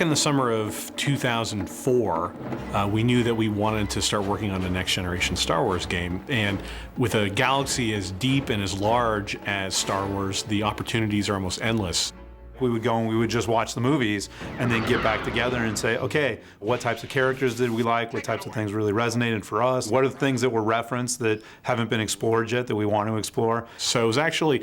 Back in the summer of 2004, we knew that we wanted to start working on a next generation Star Wars game. And with a galaxy as deep and as large as Star Wars, the opportunities are almost endless. We would go and we would just watch the movies and then get back together and say, okay, what types of characters did we like? What types of things really resonated for us? What are the things that were referenced that haven't been explored yet that we want to explore? So it was actually,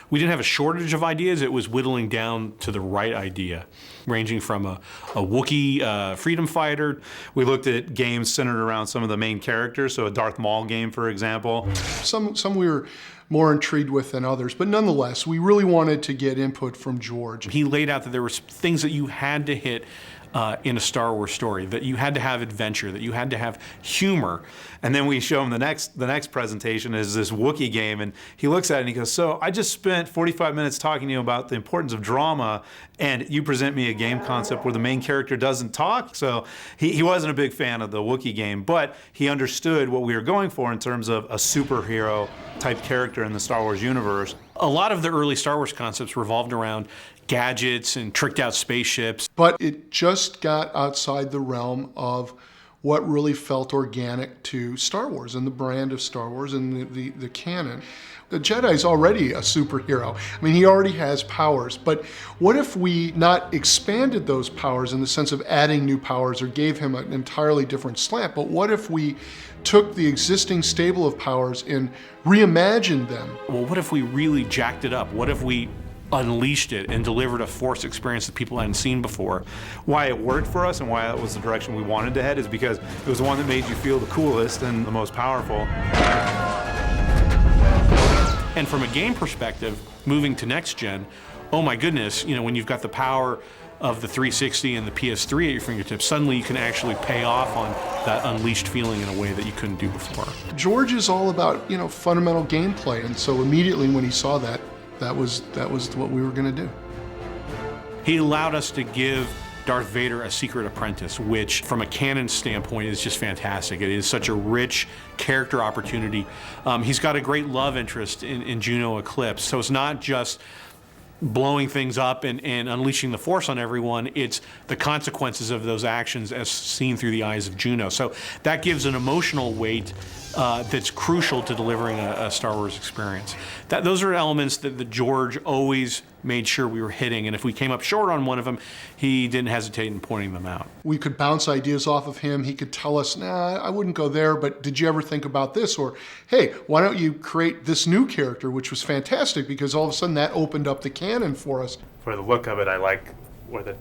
we didn't have a shortage of ideas, it was whittling down to the right idea, ranging from a Wookiee freedom fighter. We looked at games centered around some of the main characters, so a Darth Maul game, for example. Some we were more intrigued with than others, but nonetheless, we really wanted to get input from George. He laid out that there were things that you had to hit in a Star Wars story, that you had to have adventure, that you had to have humor. And then we show him the next presentation is this Wookiee game, and he looks at it and he goes, so I just spent 45 minutes talking to you about the importance of drama, and you present me a game concept where the main character doesn't talk? So he wasn't a big fan of the Wookiee game, but he understood what we were going for in terms of a superhero type character in the Star Wars universe. A lot of the early Star Wars concepts revolved around gadgets and tricked out spaceships. But it just got outside the realm of what really felt organic to Star Wars and the brand of Star Wars and the canon. The Jedi's already a superhero. I mean, he already has powers, but what if we not expanded those powers in the sense of adding new powers or gave him an entirely different slant, but what if we took the existing stable of powers and reimagined them? Well, what if we really jacked it up? What if we unleashed it and delivered a Force experience that people hadn't seen before? Why it worked for us and why that was the direction we wanted to head is because it was the one that made you feel the coolest and the most powerful. And from a game perspective, moving to next gen, oh my goodness, you know, when you've got the power of the 360 and the PS3 at your fingertips, suddenly you can actually pay off on that unleashed feeling in a way that you couldn't do before. George is all about, you know, fundamental gameplay, and so immediately when he saw that, that was what we were going to do. He allowed us to give Darth Vader a secret apprentice, which from a canon standpoint is just fantastic. It is such a rich character opportunity. He's got a great love interest in Juno Eclipse, so it's not just blowing things up and unleashing the Force on everyone, it's the consequences of those actions as seen through the eyes of Juno. So that gives an emotional weight that's crucial to delivering a Star Wars experience. Those are elements that George always made sure we were hitting, and if we came up short on one of them, he didn't hesitate in pointing them out. We could bounce ideas off of him. He could tell us, nah, I wouldn't go there, but did you ever think about this? Or, hey, why don't you create this new character, which was fantastic because all of a sudden that opened up the canon for us. For the look of it, I like where the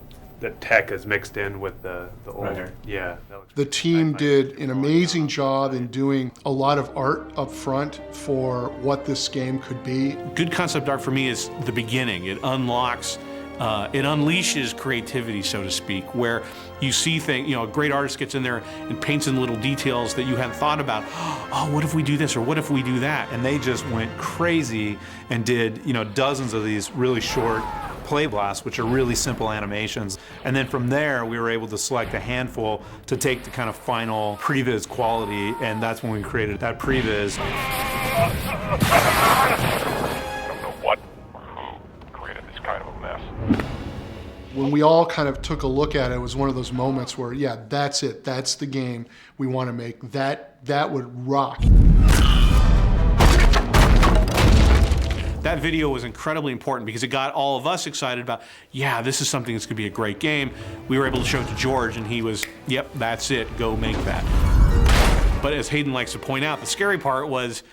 tech is mixed in with the old. Right. Yeah. That looks The team did an amazing job in doing a lot of art up front for what this game could be. Good concept art for me is the beginning. It unlocks, it unleashes creativity, so to speak, where you see things, you know, a great artist gets in there and paints in little details that you hadn't thought about. Oh, what if we do this or what if we do that? And they just went crazy and did, you know, dozens of these really short play blasts, which are really simple animations. And then from there, we were able to select a handful to take the kind of final previs quality, and that's when we created that previs. I don't know what or who created this kind of a mess. When we all kind of took a look at it, it was one of those moments where, yeah, that's it. That's the game we want to make. That would rock. That video was incredibly important because it got all of us excited about, yeah, this is something that's going to be a great game. We were able to show it to George and he was, yep, that's it, go make that. But as Hayden likes to point out, the scary part was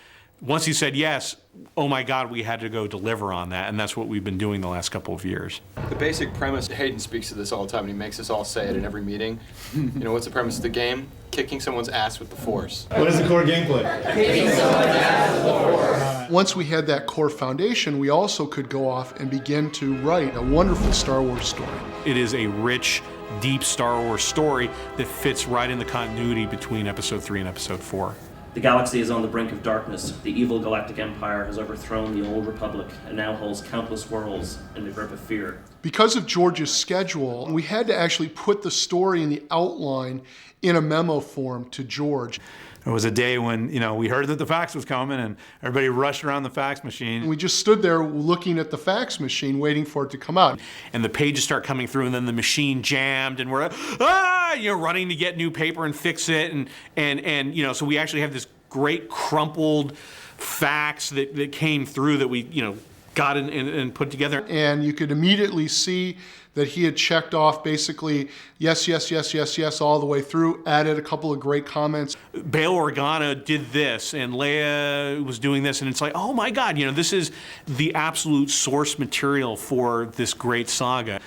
once he said yes, oh my God, we had to go deliver on that, and that's what we've been doing the last couple of years. The basic premise, Hayden speaks to this all the time, and he makes us all say it in every meeting. You know, what's the premise of the game? Kicking someone's ass with the Force. What is the core gameplay? Kicking someone's ass with the Force. Once we had that core foundation, we also could go off and begin to write a wonderful Star Wars story. It is a rich, deep Star Wars story that fits right in the continuity between Episode 3 and Episode 4. The galaxy is on the brink of darkness. The evil galactic empire has overthrown the old republic and now holds countless worlds in the grip of fear. Because of George's schedule, we had to actually put the story in the outline in a memo form to George. There was a day when, you know, we heard that the fax was coming and everybody rushed around the fax machine. We just stood there looking at the fax machine, waiting for it to come out. And the pages start coming through, and then the machine jammed, and we're running to get new paper and fix it, and you know, so we actually have this great crumpled fax that came through that we, you know, got and put together. And you could immediately see that he had checked off basically yes, yes, yes, yes, yes, all the way through, added a couple of great comments. Bail Organa did this, and Leia was doing this, and it's like, oh my God, you know, this is the absolute source material for this great saga.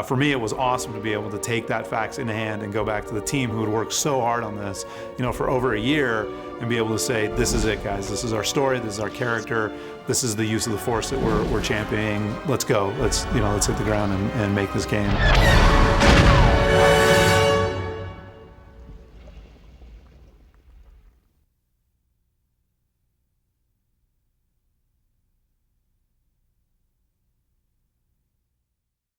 For me, it was awesome to be able to take that fax in hand and go back to the team who had worked so hard on this, you know, for over a year, and be able to say, this is it, guys. This is our story. This is our character. This is the use of the Force that we're championing. Let's go. Let's hit the ground and make this game.